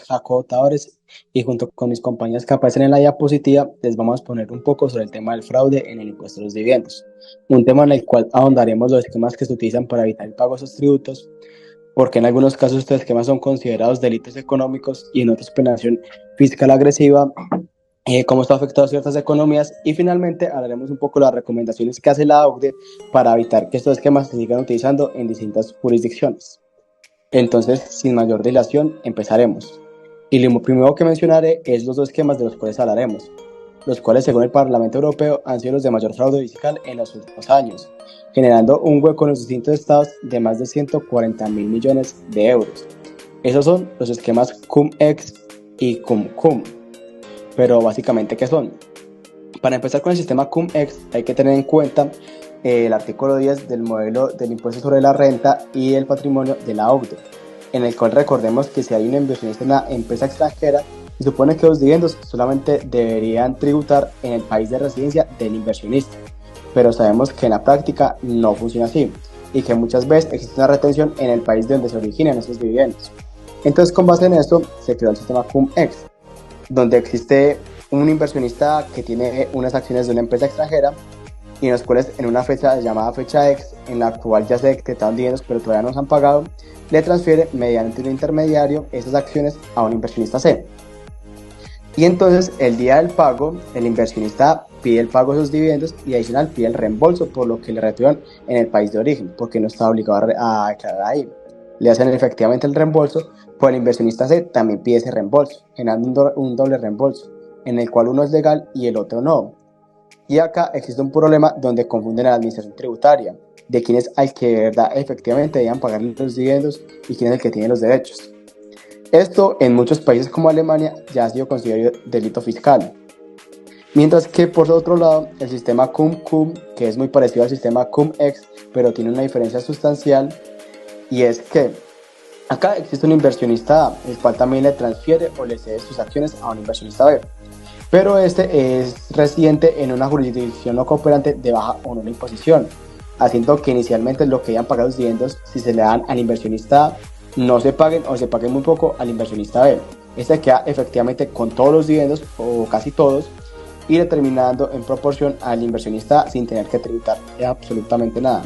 Jacobo Tavares y junto con mis compañeros que aparecen en la diapositiva les vamos a poner un poco sobre el tema del fraude en el impuesto a los dividendos, un tema en el cual ahondaremos los esquemas que se utilizan para evitar el pago de esos tributos, porque en algunos casos estos esquemas son considerados delitos económicos y en otros penación fiscal agresiva, cómo esto ha afectado a ciertas economías, y finalmente hablaremos un poco de las recomendaciones que hace la OCDE para evitar que estos esquemas se sigan utilizando en distintas jurisdicciones. Entonces, sin mayor dilación, empezaremos. Y lo primero que mencionaré es los dos esquemas de los cuales hablaremos, los cuales según el Parlamento Europeo han sido los de mayor fraude fiscal en los últimos años, generando un hueco en los distintos estados de más de 140.000 millones de euros. Esos son los esquemas Cum-Ex y Cum-Cum. Pero básicamente, ¿qué son? Para empezar con el sistema Cum-Ex hay que tener en cuenta el artículo 10 del modelo del impuesto sobre la renta y el patrimonio de la OCDE, en el cual recordemos que si hay un inversionista en una empresa extranjera, se supone que los dividendos solamente deberían tributar en el país de residencia del inversionista, pero sabemos que en la práctica no funciona así y que muchas veces existe una retención en el país de donde se originan esos dividendos. Entonces, con base en esto se creó el sistema Cum-Ex, donde existe un inversionista que tiene unas acciones de una empresa extranjera y en los cuales en una fecha llamada fecha X, en la cual ya se decretaron dividendos pero todavía no se han pagado, le transfiere mediante un intermediario esas acciones a un inversionista C. Y entonces el día del pago, el inversionista pide el pago de esos dividendos y adicional pide el reembolso por lo que le retuvieron en el país de origen, porque no está obligado a declarar ahí. Le hacen efectivamente el reembolso, pues el inversionista C también pide ese reembolso, generando un doble reembolso, en el cual uno es legal y el otro no. Y acá existe un problema donde confunden a la administración tributaria, de quién es al que de verdad efectivamente deben pagar los dividendos y quién es el que tiene los derechos. Esto en muchos países como Alemania ya ha sido considerado delito fiscal. Mientras que por otro lado, el sistema Cum-Cum, que es muy parecido al sistema Cum-Ex, pero tiene una diferencia sustancial, y es que acá existe un inversionista A, el cual también le transfiere o le cede sus acciones a un inversionista B. Pero este es residente en una jurisdicción no cooperante de baja o nula imposición, haciendo que inicialmente lo que hayan pagado los dividendos, si se le dan al inversionista A, no se paguen o se paguen muy poco al inversionista B. Este queda efectivamente con todos los dividendos o casi todos y determinando en proporción al inversionista A sin tener que tributar absolutamente nada.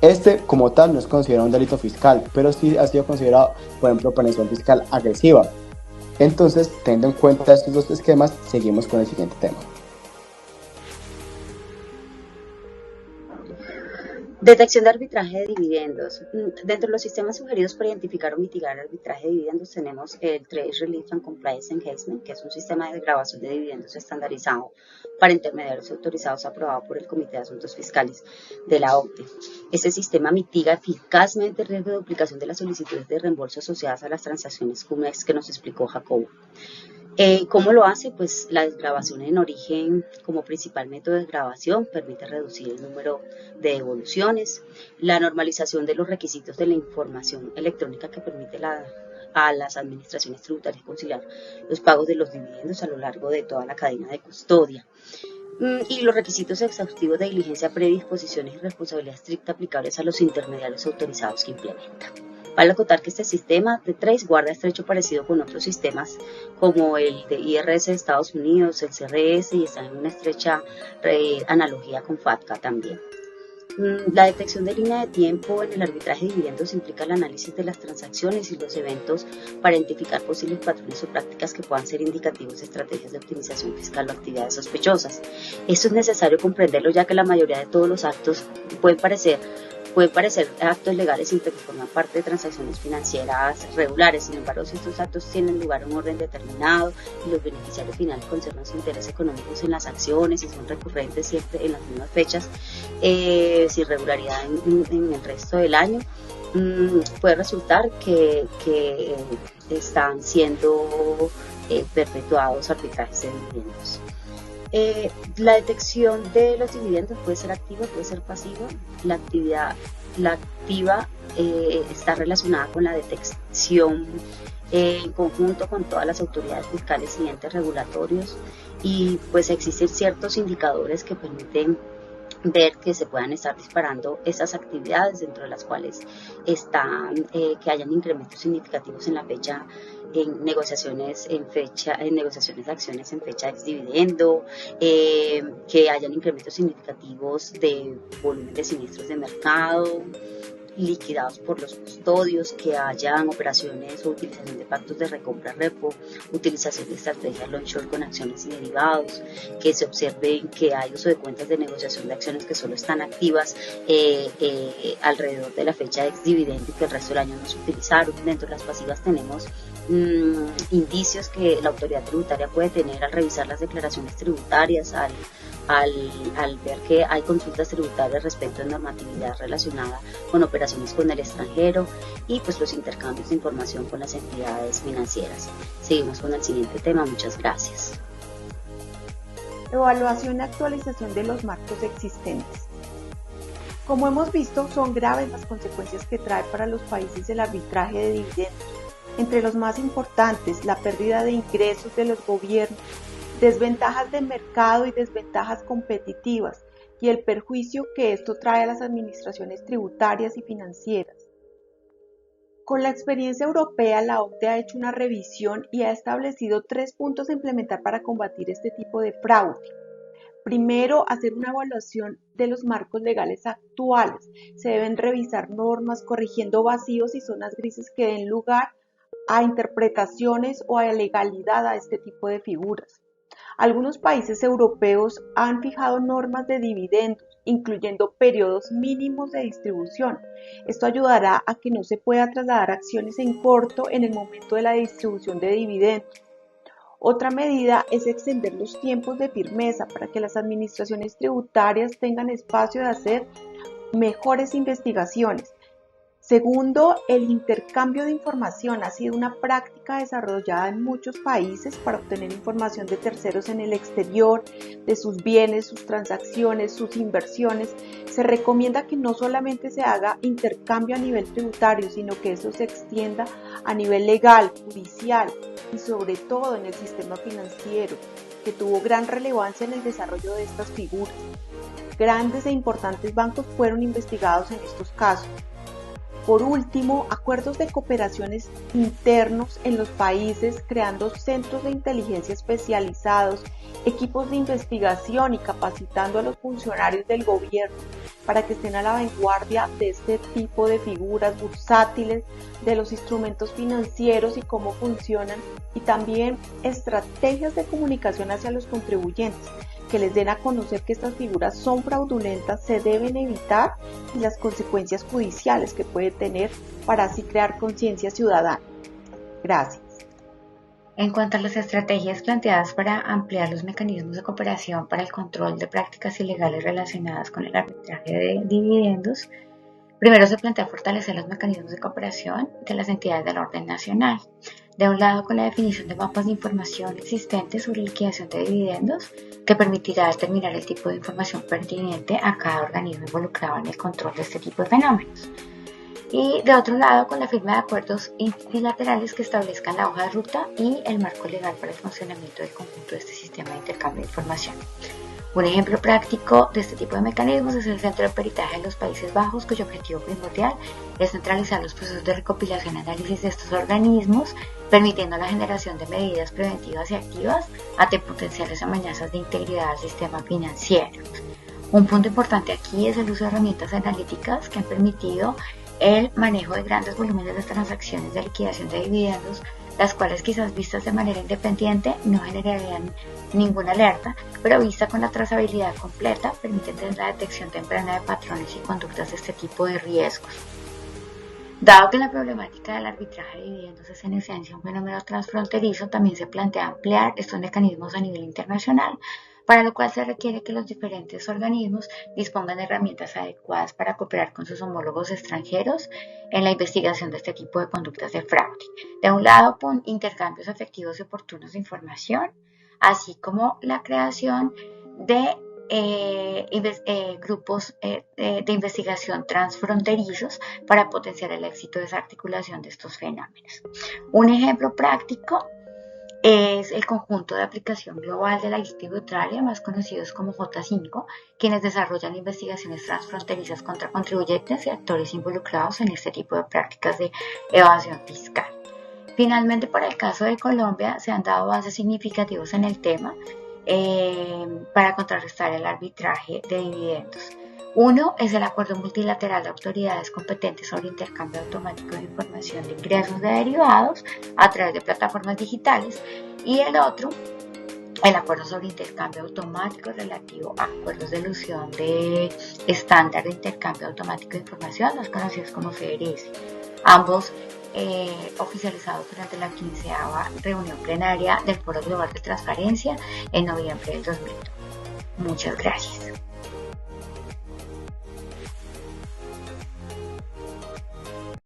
Este como tal no es considerado un delito fiscal, pero sí ha sido considerado, por ejemplo, planeación fiscal agresiva. Entonces, teniendo en cuenta estos dos esquemas, seguimos con el siguiente tema. Detección de arbitraje de dividendos. Dentro de los sistemas sugeridos para identificar o mitigar el arbitraje de dividendos tenemos el Trade Relief and Compliance Enhancement, que es un sistema de grabación de dividendos estandarizado para intermediarios autorizados aprobado por el Comité de Asuntos Fiscales de la OCDE. Este sistema mitiga eficazmente el riesgo de duplicación de las solicitudes de reembolso asociadas a las transacciones Cum-Ex que nos explicó Jacobo. ¿Cómo lo hace? Pues la desgravación en origen como principal método de desgravación permite reducir el número de devoluciones, la normalización de los requisitos de la información electrónica que permite a las administraciones tributarias conciliar los pagos de los dividendos a lo largo de toda la cadena de custodia, y los requisitos exhaustivos de diligencia previa, disposiciones y responsabilidad estricta aplicables a los intermediarios autorizados que implementa. Vale acotar que este sistema de Trace guarda estrecho parecido con otros sistemas como el de IRS de Estados Unidos, el CRS, y está en una estrecha analogía con FATCA también. La detección de línea de tiempo en el arbitraje de dividendos implica el análisis de las transacciones y los eventos para identificar posibles patrones o prácticas que puedan ser indicativos de estrategias de optimización fiscal o actividades sospechosas. Esto es necesario comprenderlo ya que la mayoría de todos los actos pueden parecer actos legales siempre que forman parte de transacciones financieras regulares. Sin embargo, si estos actos tienen lugar en un orden determinado y los beneficiarios finales conservan su interés económico en las acciones y son recurrentes siempre en las mismas fechas, sin regularidad en el resto del año, puede resultar que están siendo perpetuados arbitrajes de dividendos. La detección de los dividendos puede ser activa, puede ser pasiva. La activa está relacionada con la detección en conjunto con todas las autoridades fiscales y entes regulatorios, y pues existen ciertos indicadores que permiten ver que se puedan estar disparando esas actividades dentro de las cuales están, que hayan incrementos significativos en la fecha, en negociaciones de acciones en fecha ex dividendo, que hayan incrementos significativos de volumen de siniestros de mercado liquidados por los custodios, que hayan operaciones o utilización de pactos de recompra repo, utilización de estrategias long short con acciones y derivados, que se observen que hay uso de cuentas de negociación de acciones que solo están activas alrededor de la fecha de ex dividendo y que el resto del año no se utilizaron. Dentro de las pasivas tenemos indicios que la autoridad tributaria puede tener al revisar las declaraciones tributarias, al ver que hay consultas tributarias respecto a normatividad relacionada con operaciones con el extranjero y pues los intercambios de información con las entidades financieras. Seguimos con el siguiente tema. Muchas gracias. Evaluación y actualización de los marcos existentes. Como hemos visto, son graves las consecuencias que trae para los países el arbitraje de dividendos. Entre los más importantes, la pérdida de ingresos de los gobiernos, desventajas de mercado y desventajas competitivas, y el perjuicio que esto trae a las administraciones tributarias y financieras. Con la experiencia europea, la OCDE ha hecho una revisión y ha establecido 3 puntos a implementar para combatir este tipo de fraude. Primero, hacer una evaluación de los marcos legales actuales. Se deben revisar normas corrigiendo vacíos y zonas grises que den lugar a interpretaciones o a legalidad a este tipo de figuras. Algunos países europeos han fijado normas de dividendos, incluyendo periodos mínimos de distribución. Esto ayudará a que no se pueda trasladar acciones en corto en el momento de la distribución de dividendos. Otra medida es extender los tiempos de firmeza para que las administraciones tributarias tengan espacio de hacer mejores investigaciones. Segundo, el intercambio de información ha sido una práctica desarrollada en muchos países para obtener información de terceros en el exterior, de sus bienes, sus transacciones, sus inversiones. Se recomienda que no solamente se haga intercambio a nivel tributario, sino que eso se extienda a nivel legal, judicial y sobre todo en el sistema financiero, que tuvo gran relevancia en el desarrollo de estas figuras. Grandes e importantes bancos fueron investigados en estos casos. Por último, acuerdos de cooperaciones internos en los países, creando centros de inteligencia especializados, equipos de investigación y capacitando a los funcionarios del gobierno para que estén a la vanguardia de este tipo de figuras bursátiles, de los instrumentos financieros y cómo funcionan, y también estrategias de comunicación hacia los contribuyentes que les den a conocer que estas figuras son fraudulentas, se deben evitar, y las consecuencias judiciales que puede tener para así crear conciencia ciudadana. Gracias. En cuanto a las estrategias planteadas para ampliar los mecanismos de cooperación para el control de prácticas ilegales relacionadas con el arbitraje de dividendos, primero se plantea fortalecer los mecanismos de cooperación de las entidades del orden nacional. De un lado, con la definición de mapas de información existentes sobre liquidación de dividendos, que permitirá determinar el tipo de información pertinente a cada organismo involucrado en el control de este tipo de fenómenos. Y de otro lado, con la firma de acuerdos bilaterales que establezcan la hoja de ruta y el marco legal para el funcionamiento del conjunto de este sistema de intercambio de información. Un ejemplo práctico de este tipo de mecanismos es el Centro de Peritaje de los Países Bajos, cuyo objetivo primordial es centralizar los procesos de recopilación y análisis de estos organismos, permitiendo la generación de medidas preventivas y activas ante potenciales amenazas de integridad del sistema financiero. Un punto importante aquí es el uso de herramientas analíticas que han permitido el manejo de grandes volúmenes de transacciones de liquidación de dividendos, las cuales quizás vistas de manera independiente no generarían ninguna alerta, pero vista con la trazabilidad completa permiten tener la detección temprana de patrones y conductas de este tipo de riesgos. Dado que la problemática del arbitraje de dividendos es en esencia un fenómeno transfronterizo, también se plantea ampliar estos mecanismos a nivel internacional, para lo cual se requiere que los diferentes organismos dispongan de herramientas adecuadas para cooperar con sus homólogos extranjeros en la investigación de este tipo de conductas de fraude. De un lado, con intercambios efectivos y oportunos de información, así como la creación de grupos de investigación transfronterizos para potenciar el éxito de esa articulación de estos fenómenos. Un ejemplo práctico es el conjunto de aplicación global de la ley tributaria, más conocidos como J5, quienes desarrollan investigaciones transfronterizas contra contribuyentes y actores involucrados en este tipo de prácticas de evasión fiscal. Finalmente, para el caso de Colombia, se han dado avances significativos en el tema para contrarrestar el arbitraje de dividendos. Uno es el Acuerdo Multilateral de Autoridades Competentes sobre Intercambio Automático de Información de Ingresos de Derivados a través de plataformas digitales, y el otro, el Acuerdo sobre Intercambio Automático relativo a acuerdos de elusión de estándar de intercambio automático de información, los conocidos como CBRS, ambos oficializados durante la 15ª reunión plenaria del Foro Global de Transparencia en noviembre del 2002. Muchas gracias.